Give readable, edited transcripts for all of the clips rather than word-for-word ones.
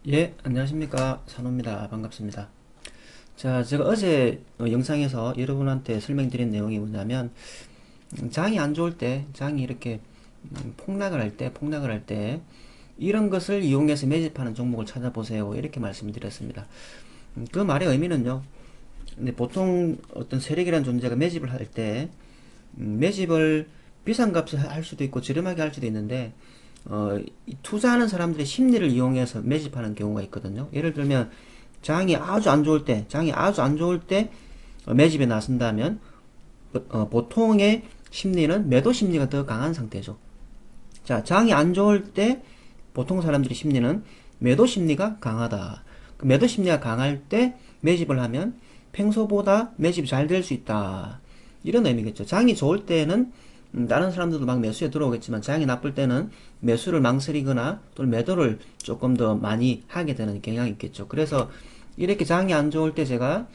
예, 안녕하십니까. 산호입니다. 반갑습니다. 자, 제가 어제 영상에서 여러분한테 설명드린 내용이 뭐냐면, 장이 안 좋을 때, 장이 이렇게 폭락을 할 때, 이런 것을 이용해서 매집하는 종목을 찾아보세요. 이렇게 말씀드렸습니다. 그 말의 의미는요, 근데 보통 어떤 세력이라는 존재가 매집을 할 때, 매집을 비싼 값에 할 수도 있고 저렴하게 할 수도 있는데, 투자하는 사람들의 심리를 이용해서 매집하는 경우가 있거든요. 예를 들면 장이 아주 안 좋을 때 매집에 나선다면 보통의 심리는 매도 심리가 더 강한 상태죠. 자, 장이 안 좋을 때 보통 사람들의 심리는 매도 심리가 강하다. 그 매도 심리가 강할 때 매집을 하면 평소보다 매집이 잘 될 수 있다. 이런 의미겠죠. 장이 좋을 때는 다른 사람들도 막 매수에 들어오겠지만 장이 나쁠 때는 매수를 망설이거나 또는 매도를 조금 더 많이 하게 되는 경향이 있겠죠. 그래서 이렇게 장이 안 좋을 때 제가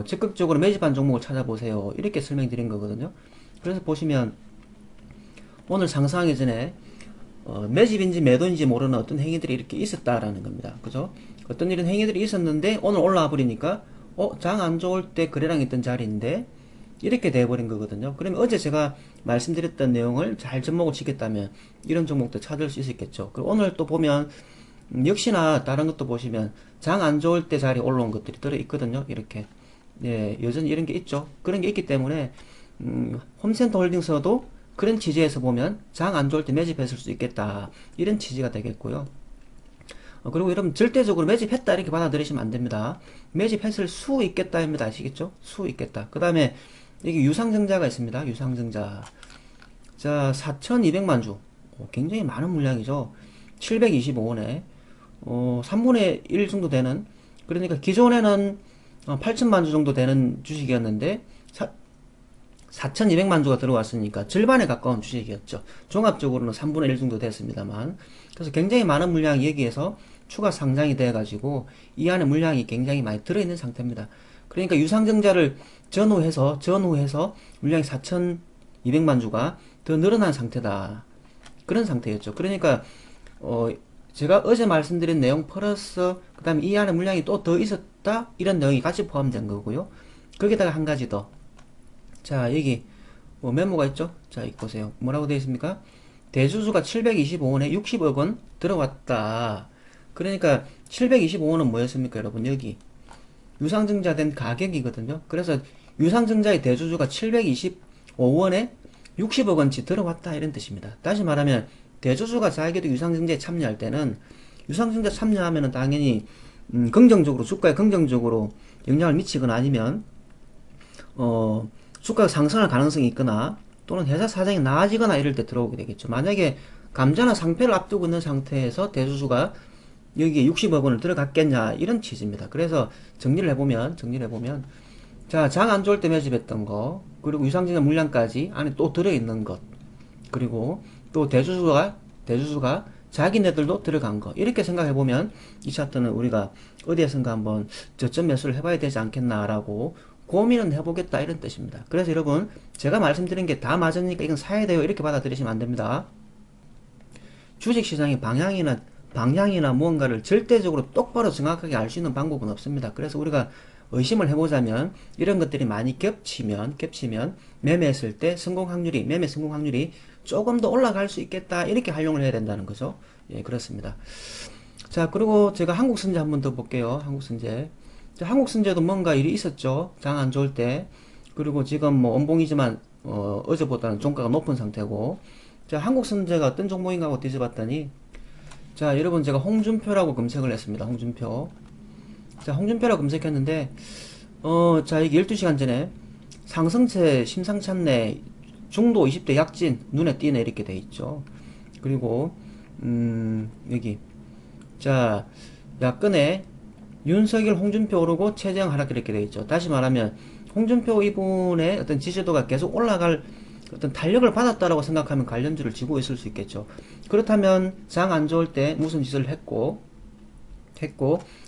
적극적으로 매집한 종목을 찾아보세요. 이렇게 설명드린 거거든요. 그래서 보시면 오늘 상승하기 전에 매집인지 매도인지 모르는 어떤 행위들이 이렇게 있었다라는 겁니다. 그죠? 어떤 이런 행위들이 있었는데 오늘 올라와 버리니까 장 안 좋을 때 거래량 있던 자리인데 이렇게 돼버린 거거든요. 그러면 어제 제가 말씀드렸던 내용을 잘 접목을 시켰다면 이런 종목도 찾을 수 있었겠죠. 그리고 오늘 또 보면 역시나 다른 것도 보시면 장 안 좋을 때 자리에 올라온 것들이 들어있거든요. 이렇게 예, 여전히 이런 게 있죠. 그런 게 있기 때문에 홈센터 홀딩스도 그런 취지에서 보면 장 안 좋을 때 매집했을 수 있겠다. 이런 취지가 되겠고요. 그리고 여러분 절대적으로 매집했다 이렇게 받아들이시면 안 됩니다. 매집했을 수 있겠다입니다. 아시겠죠? 수 있겠다. 그 다음에 여기 유상증자가 있습니다. 유상증자. 자, 4,200만 주. 굉장히 많은 물량이죠. 725원에 3분의 1 정도 되는, 그러니까 기존에는 8천만 주 정도 되는 주식이었는데 4,200만 주가 들어왔으니까 절반에 가까운 주식이었죠. 종합적으로는 3분의 1 정도 됐습니다만. 그래서 굉장히 많은 물량이 여기에서 추가 상장이 돼가지고 이 안에 물량이 굉장히 많이 들어있는 상태입니다. 그러니까 유상증자를 전후해서 물량이 4,200만 주가 더 늘어난 상태다. 그런 상태였죠. 그러니까 제가 어제 말씀드린 내용 플러스 그 다음에 이 안에 물량이 또 더 있었다 이런 내용이 같이 포함된 거고요. 거기다가 한 가지 더. 자, 여기 뭐 메모가 있죠? 자, 이거 보세요. 뭐라고 되어 있습니까? 대주주가 725원에 60억 원 들어왔다. 그러니까 725원은 뭐였습니까, 여러분? 여기 유상증자된 가격이거든요. 그래서 유상증자의 대주주가 725원에 60억 원치 들어왔다 이런 뜻입니다. 다시 말하면 대주주가 자기도 유상증자에 참여할 때는 유상증자 참여하면은 당연히 긍정적으로 주가에 긍정적으로 영향을 미치거나 아니면 주가가 상승할 가능성이 있거나 또는 회사 사정이 나아지거나 이럴 때 들어오게 되겠죠. 만약에 감자나 상패를 앞두고 있는 상태에서 대주주가 여기에 60억 원을 들어갔겠냐 이런 취지입니다. 그래서 정리를 해보면 자, 장 안 좋을 때 매집했던 거, 그리고 유상증자 물량까지 안에 또 들어있는 것, 그리고 또 대주주가 자기네들도 들어간 거, 이렇게 생각해보면 이 차트는 우리가 어디에선가 한번 저점 매수를 해봐야 되지 않겠나라고 고민은 해보겠다 이런 뜻입니다. 그래서 여러분 제가 말씀드린 게 다 맞으니까 이건 사야 돼요 이렇게 받아들이시면 안 됩니다. 주식시장의 방향이나 무언가를 절대적으로 똑바로 정확하게 알 수 있는 방법은 없습니다. 그래서 우리가 의심을 해보자면 이런 것들이 많이 겹치면 매매했을 때 매매 성공 확률이 조금 더 올라갈 수 있겠다 이렇게 활용을 해야 된다는 거죠. 예, 그렇습니다. 자, 그리고 제가 한국선제 한번 더 볼게요. 한국선제. 한국선제도 뭔가 일이 있었죠. 장 안 좋을 때. 그리고 지금 뭐 원봉이지만 어제보다는 종가가 높은 상태고. 자, 한국선제가 어떤 종목인가 하고 뒤져봤더니 자, 여러분 제가 홍준표라고 검색을 했습니다. 홍준표. 자, 홍준표라고 검색했는데 자, 이게 12시간 전에 상승세 심상치 않네. 중도 20대 약진 눈에 띄네 이렇게 돼 있죠. 그리고 여기 자, 야권에 윤석열, 홍준표 오르고 최재형 하락 이렇게 돼 있죠. 다시 말하면 홍준표 이분의 어떤 지지도가 계속 올라갈 어떤 탄력을 받았다라고 생각하면 관련주를 쥐고 있을 수 있겠죠. 그렇다면 장 안 좋을 때 무슨 짓을 했고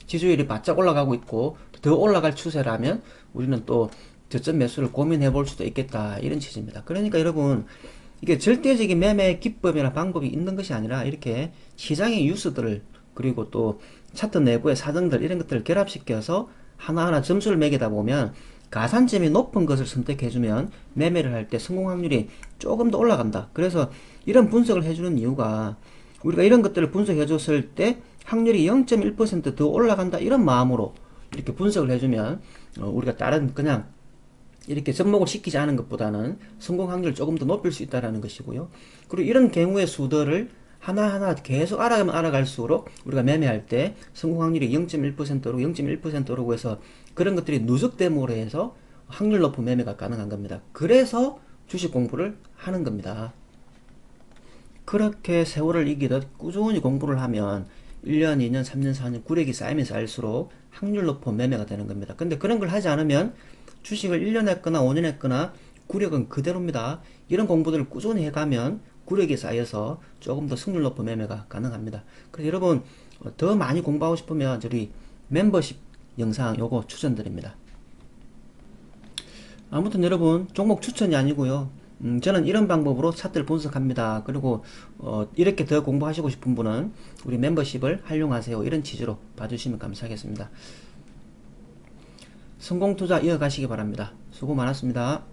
지지율이 바짝 올라가고 있고 더 올라갈 추세라면 우리는 또 저점 매수를 고민해 볼 수도 있겠다 이런 취지입니다. 그러니까 여러분 이게 절대적인 매매 기법이나 방법이 있는 것이 아니라 이렇게 시장의 뉴스들을 그리고 또 차트 내부의 사정들 이런 것들을 결합시켜서 하나하나 점수를 매기다 보면 가산점이 높은 것을 선택해주면 매매를 할 때 성공 확률이 조금 더 올라간다. 그래서 이런 분석을 해주는 이유가 우리가 이런 것들을 분석해줬을 때 확률이 0.1%더 올라간다 이런 마음으로 이렇게 분석을 해주면 우리가 다른 그냥 이렇게 접목을 시키지 않은 것보다는 성공 확률을 조금 더 높일 수 있다는 것이고요. 그리고 이런 경우의 수들을 하나하나 계속 알아가면 알아갈수록 우리가 매매할 때 성공 확률이 0.1%로 0.1%로 해서 그런 것들이 누적됨으로 해서 확률 높은 매매가 가능한 겁니다. 그래서 주식 공부를 하는 겁니다. 그렇게 세월을 이기듯 꾸준히 공부를 하면 1년, 2년, 3년, 4년 구력이 쌓이면 쌓일수록 확률 높은 매매가 되는 겁니다. 근데 그런 걸 하지 않으면 주식을 1년 했거나 5년 했거나 구력은 그대로입니다. 이런 공부들을 꾸준히 해가면 구력이 쌓여서 조금 더 승률 높은 매매가 가능합니다. 그래서 여러분 더 많이 공부하고 싶으면 저희 멤버십 영상 요거 추천드립니다. 아무튼 여러분 종목 추천이 아니고요. 저는 이런 방법으로 차트를 분석합니다. 그리고 이렇게 더 공부하시고 싶은 분은 우리 멤버십을 활용하세요. 이런 취지로 봐주시면 감사하겠습니다. 성공투자 이어가시기 바랍니다. 수고 많았습니다.